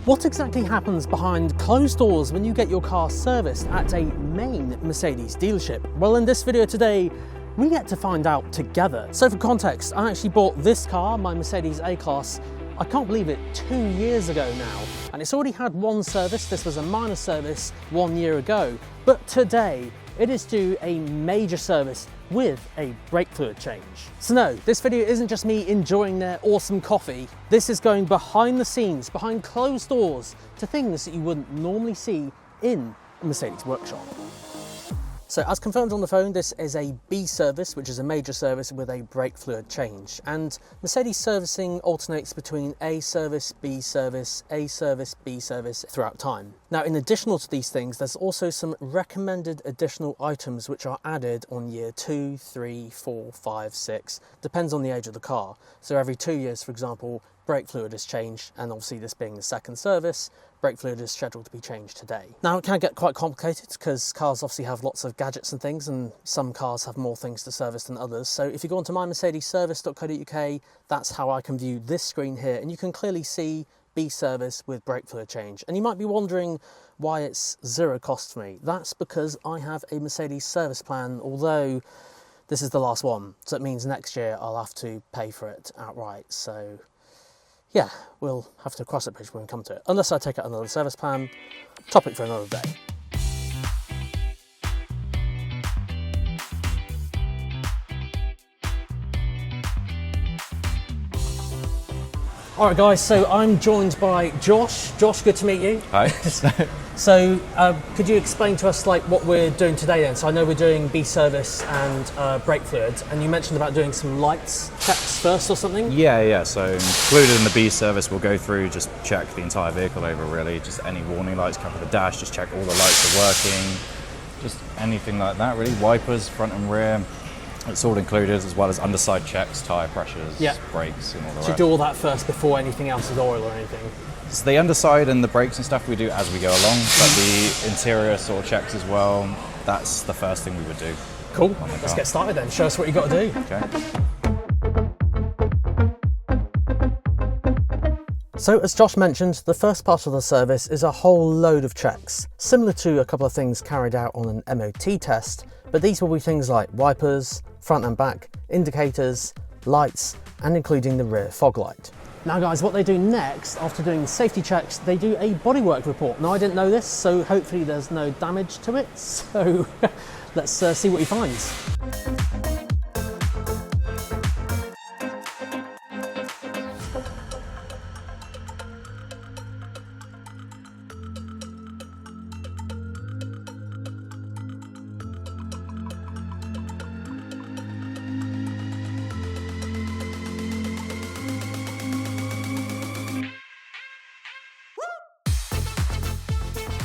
What exactly happens behind closed doors when you get your car serviced at a main Mercedes dealership? Well, in this video today, we get to find out together. So for context, I actually bought this car, my Mercedes A-Class, I can't believe it, 2 years ago now. And it's already had one service. This was a minor service 1 year ago. But today, it is due a major service with a brake fluid change. So no, this video isn't just me enjoying their awesome coffee. This is going behind the scenes, behind closed doors, to things that you wouldn't normally see in a Mercedes workshop. So as confirmed on the phone, this is a B service, which is a major service with a brake fluid change. And Mercedes servicing alternates between A service, B service, A service, B service throughout time. Now, in addition to these things, there's also some recommended additional items which are added on year 2, 3, 4, 5, 6, depends on the age of the car. So every 2 years, for example, brake fluid is changed, and obviously this being the second service, brake fluid is scheduled to be changed today. Now it can get quite complicated because cars obviously have lots of gadgets and things, and some cars have more things to service than others. So if you go onto mymercedesservice.co.uk, that's how I can view this screen here, and you can clearly see B service with brake fluid change. And you might be wondering why it's zero cost for me. That's because I have a Mercedes service plan, although this is the last one. So it means next year I'll have to pay for it outright. So yeah, we'll have to cross that bridge when we come to it. Unless I take out another service plan, topic for another day. All right, guys, so I'm joined by Josh. Josh, good to meet you. Hi. So could you explain to us like what we're doing today then? So I know we're doing B service and brake fluid, and you mentioned about doing some lights checks first or something? Yeah. So included in the B service, we'll go through, just check the entire vehicle over really, just any warning lights, cover the dash, just check all the lights are working, just anything like that really, wipers, front and rear. It's all included, as well as underside checks, tyre pressures, brakes and all the rest. So you do all that first before anything else is oil or anything? So the underside and the brakes and stuff we do as we go along, but the interior sort of checks as well, that's the first thing we would do. Cool, let's get started then. Show us what you got to do. Okay. So as Josh mentioned, the first part of the service is a whole load of checks, similar to a couple of things carried out on an MOT test, but these will be things like wipers, front and back, indicators, lights, and including the rear fog light. Now guys, what they do next, after doing the safety checks, they do a bodywork report. Now I didn't know this, so hopefully there's no damage to it, so let's see what he finds.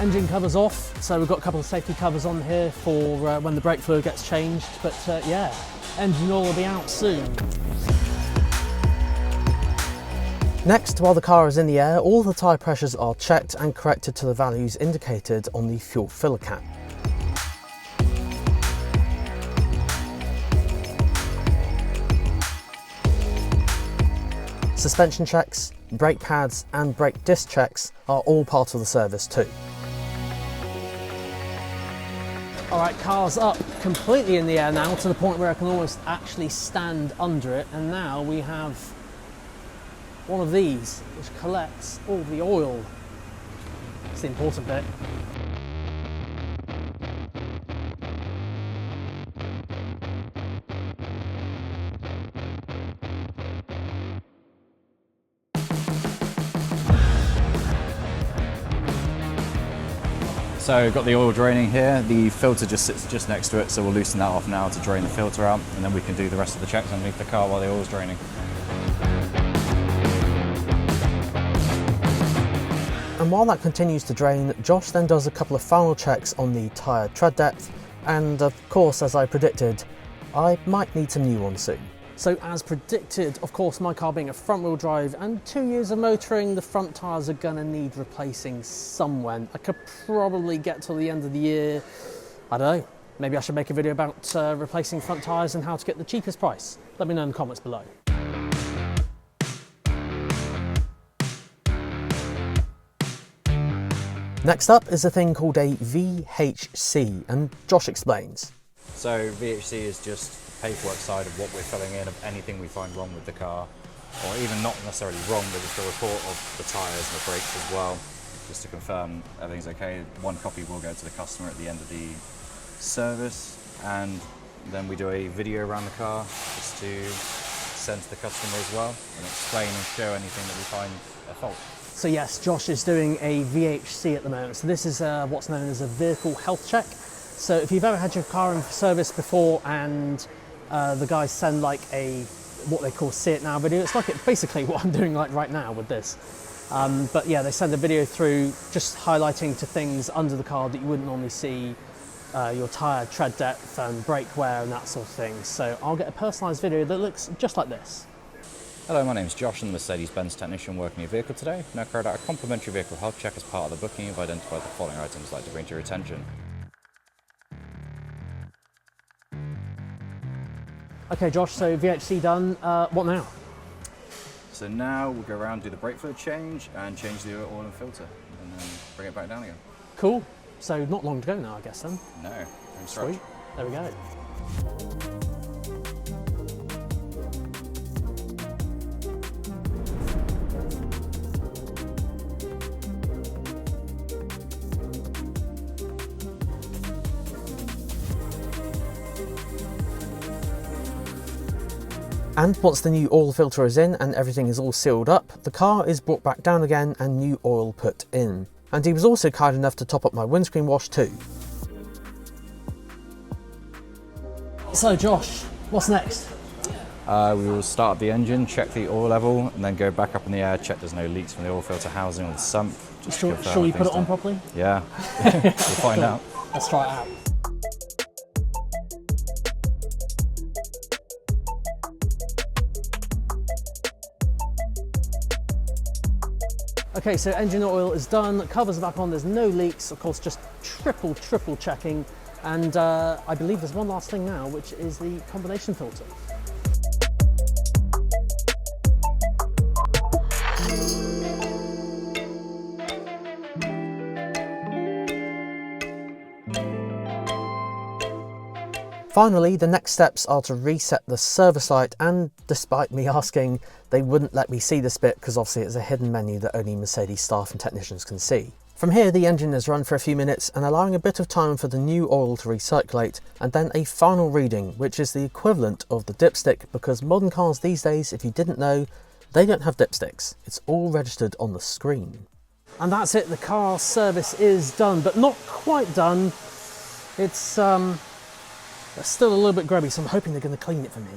Engine covers off, so we've got a couple of safety covers on here for when the brake fluid gets changed, but yeah, engine oil will be out soon. Next, while the car is in the air, all the tyre pressures are checked and corrected to the values indicated on the fuel filler cap. Suspension checks, brake pads and brake disc checks are all part of the service too. All right, car's up completely in the air now, to the point where I can almost actually stand under it. And now we have one of these, which collects all the oil. It's the important bit. So we've got the oil draining here. The filter just sits just next to it, so we'll loosen that off now to drain the filter out, and then we can do the rest of the checks underneath the car while the oil's draining. And while that continues to drain, Josh then does a couple of final checks on the tyre tread depth, and of course, as I predicted, I might need some new ones soon. So as predicted, of course, my car being a front wheel drive and 2 years of motoring, the front tyres are gonna need replacing somewhere. I could probably get till the end of the year. I don't know, maybe I should make a video about replacing front tyres and how to get the cheapest price. Let me know in the comments below. Next up is a thing called a VHC, and Josh explains. So VHC is just paperwork side of what we're filling in of anything we find wrong with the car, or even not necessarily wrong, but just a report of the tyres and the brakes as well, just to confirm everything's okay. One copy will go to the customer at the end of the service, and then we do a video around the car just to send to the customer as well and explain and show anything that we find at fault. So yes, Josh is doing a VHC at the moment. So this is what's known as a vehicle health check. So if you've ever had your car in service before and the guys send like a, what they call see it now video, it's like basically what I'm doing like right now with this. But yeah, they send a video through just highlighting to things under the car that you wouldn't normally see, your tyre tread depth and brake wear and that sort of thing. So I'll get a personalised video that looks just like this. Hello, my name's Josh. I'm the Mercedes-Benz technician working on your vehicle today. Now carried out a complimentary vehicle health check as part of the booking. You've identified the following items I'd like to bring to your attention. Okay Josh, so VHC done, what now? So now we'll go around, do the brake fluid change and change the oil and filter and then bring it back down again. Cool. So not long to go now, I guess then. No, home Sweet. There we go. And once the new oil filter is in and everything is all sealed up, the car is brought back down again and new oil put in. And he was also kind enough to top up my windscreen wash too. So Josh, what's next? We will start up the engine, check the oil level, and then go back up in the air, check there's no leaks from the oil filter housing or the sump. Just Sure you put it on properly? Yeah, we'll find Cool. out. Let's try it out. Okay, so engine oil is done, covers are back on, there's no leaks, of course just triple checking, and I believe there's one last thing now, which is the combination filter. Finally, the next steps are to reset the service light, and despite me asking, they wouldn't let me see this bit because obviously it's a hidden menu that only Mercedes staff and technicians can see. From here, the engine is run for a few minutes and allowing a bit of time for the new oil to recirculate, and then a final reading, which is the equivalent of the dipstick, because modern cars these days, if you didn't know, they don't have dipsticks. It's all registered on the screen. And that's it, the car service is done, but not quite done. It's still a little bit grubby, so I'm hoping they're going to clean it for me.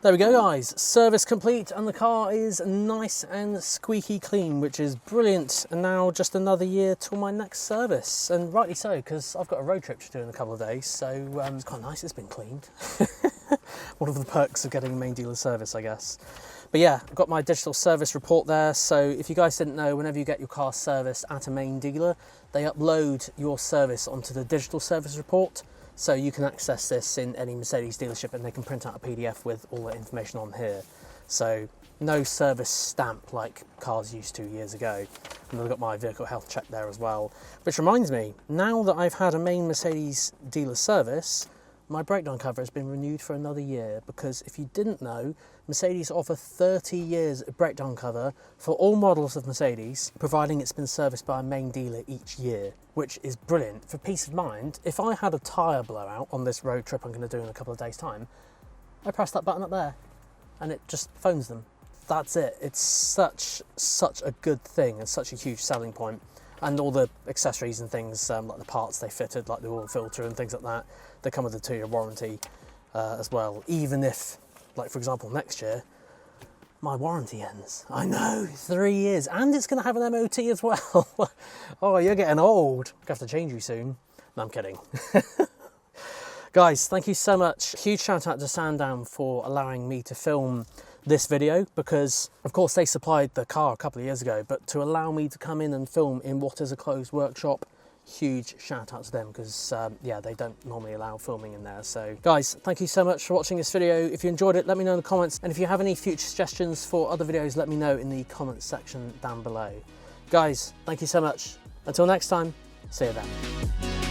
There we go guys, service complete and the car is nice and squeaky clean, which is brilliant. And now just another year till my next service, and rightly so, because I've got a road trip to do in a couple of days, so it's quite nice it's been cleaned. One of the perks of getting a main dealer service, I guess. But yeah, I've got my digital service report there, so if you guys didn't know, whenever you get your car serviced at a main dealer, they upload your service onto the digital service report. So you can access this in any Mercedes dealership and they can print out a PDF with all the information on here. So no service stamp like cars used to years ago. And I've got my vehicle health check there as well. Which reminds me, now that I've had a main Mercedes dealer service, my breakdown cover has been renewed for another year, because if you didn't know, Mercedes offer 30 years of breakdown cover for all models of Mercedes, providing it's been serviced by a main dealer each year, which is brilliant. For peace of mind, if I had a tyre blowout on this road trip I'm going to do in a couple of days' time, I press that button up there and it just phones them. That's it. It's such a good thing and such a huge selling point. And all the accessories and things, like the parts they fitted, like the oil filter and things like that, they come with a 2-year warranty as well. Even if, like for example, next year, my warranty ends. I know, 3 years, and it's going to have an MOT as well. Oh, you're getting old. I'm going to have to change you soon. No, I'm kidding. Guys, thank you so much. Huge shout out to Sandown for allowing me to film this video, because of course they supplied the car a couple of years ago, but to allow me to come in and film in what is a closed workshop, huge shout out to them, because yeah, they don't normally allow filming in there. So guys, thank you so much for watching this video. If you enjoyed it, let me know in the comments, and if you have any future suggestions for other videos, let me know in the comments section down below. Guys, thank you so much. Until next time, see you then.